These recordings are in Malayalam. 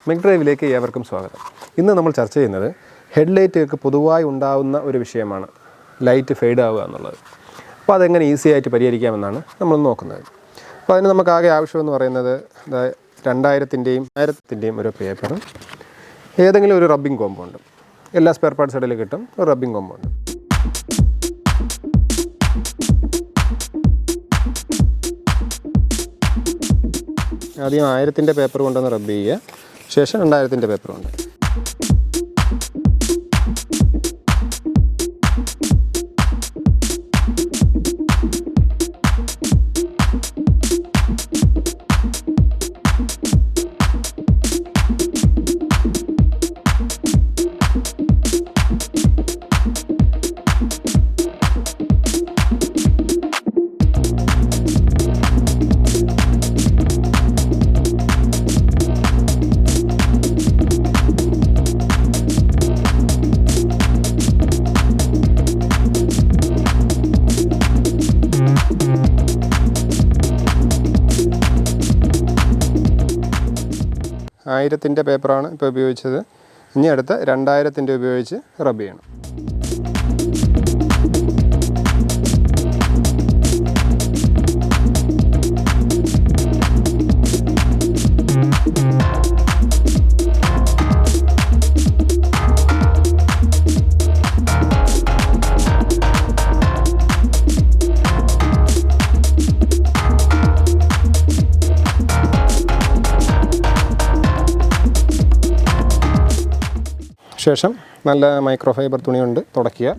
മെക്ഡ്രൈവിലേക്ക് ഏവർക്കും സ്വാഗതം. ഇന്ന് നമ്മൾ ചർച്ച ചെയ്യുന്നത് ഹെഡ്ലൈറ്റുകൾക്ക് പൊതുവായി ഉണ്ടാകുന്ന ഒരു വിഷയമാണ് ലൈറ്റ് ഫെയ്ഡ് ആവുക എന്നുള്ളത്. അപ്പോൾ അതെങ്ങനെ ഈസി ആയിട്ട് പരിഹരിക്കാമെന്നാണ് നമ്മൾ നോക്കുന്നത്. അപ്പോൾ അതിന് നമുക്ക് ആകെ ആവശ്യമെന്ന് പറയുന്നത് 2000-ൻ്റെയും 1000-ൻ്റെയും ഒരു പേപ്പറും ഏതെങ്കിലും ഒരു റബ്ബിംഗ് കോമ്പൗണ്ടും. എല്ലാ സ്പെയർ പാർട്സ് ഇടയിൽ കിട്ടും ഒരു റബ്ബിംഗ് കോമ്പൗണ്ട്. ആദ്യം 1000-ൻ്റെ പേപ്പർ കൊണ്ടൊന്ന് റബ്ബ് ചെയ്യുക, ശേഷം 2000-ൻ്റെ പേപ്പർ കൊണ്ട്. ആയിരത്തിൻ്റെ പേപ്പറാണ് ഇപ്പോൾ ഉപയോഗിച്ചത്. ഇനി അടുത്ത 2000-ൻ്റെ ഉപയോഗിച്ച് റബ്ബ് ചെയ്യണം. ശേഷം നല്ല മൈക്രോഫൈബർ തുണി കൊണ്ട് തുടയ്ക്കുക.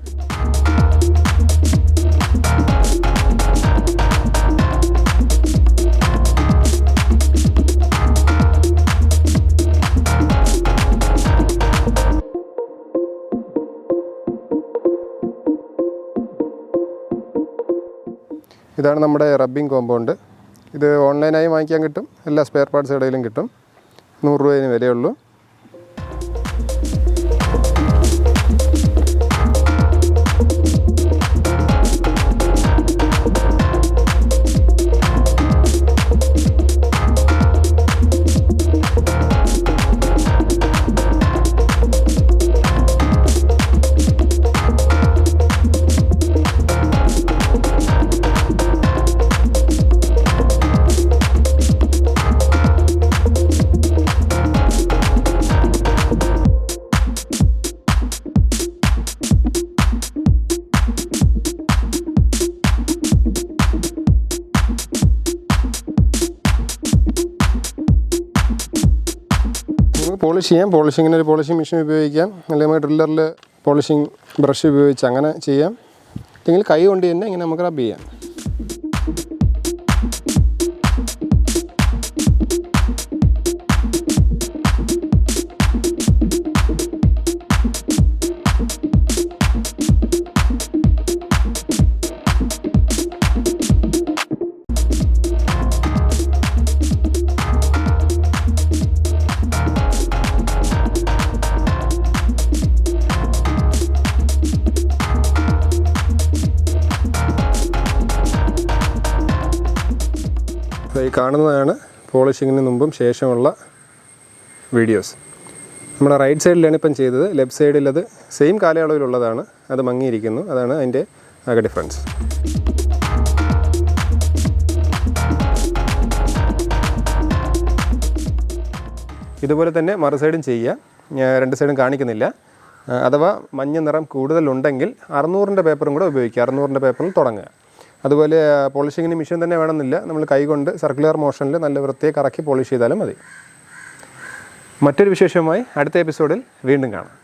ഇതാണ് നമ്മുടെ റബ്ബിംഗ് കോമ്പൗണ്ട്. ഇത് ഓൺലൈനായി വാങ്ങിക്കാൻ കിട്ടും, എല്ലാ സ്പെയർ പാർട്സ് ഇടയിലും കിട്ടും. 100 രൂപ വിലയുള്ളൂ. പോളിഷ് ചെയ്യാം. പോളിഷിങ്ങിന് ഒരു പോളിഷിംഗ് മെഷീൻ ഉപയോഗിക്കാം, അല്ലെങ്കിൽ ഡ്രില്ലറിൽ പോളിഷിംഗ് ബ്രഷ് ഉപയോഗിച്ച് അങ്ങനെ ചെയ്യാം. അല്ലെങ്കിൽ കൈ കൊണ്ട് തന്നെ ഇങ്ങനെ നമുക്ക് റബ്ബ് ചെയ്യാം. ഈ കാണുന്നതാണ് പോളിഷിങ്ങിന് മുമ്പും ശേഷമുള്ള വീഡിയോസ്. നമ്മുടെ റൈറ്റ് സൈഡിലാണ് ഇപ്പം ചെയ്തത്. ലെഫ്റ്റ് സൈഡിൽ അത് സെയിം കാലയളവിലുള്ളതാണ്, അത് മങ്ങിയിരിക്കുന്നു. അതാണ് അതിൻ്റെ ആകെ ഡിഫറൻസ്. ഇതുപോലെ തന്നെ മറു സൈഡും ചെയ്യുക. ഞാൻ 2 സൈഡും കാണിക്കുന്നില്ല. അഥവാ മഞ്ഞ നിറം കൂടുതലുണ്ടെങ്കിൽ 600-ൻ്റെ പേപ്പറും കൂടെ ഉപയോഗിക്കുക. 600-ൻ്റെ പേപ്പറിൽ തുടങ്ങുക. അതുപോലെ പോളിഷിങ്ങിന് മെഷീൻ തന്നെ വേണമെന്നില്ല, നമ്മൾ കൈകൊണ്ട് സർക്കുലർ മോഷനിൽ നല്ല വൃത്തിയെ കറക്കി പോളിഷ് ചെയ്താലും മതി. മറ്റൊരു വിശേഷവുമായി അടുത്ത എപ്പിസോഡിൽ വീണ്ടും കാണാം.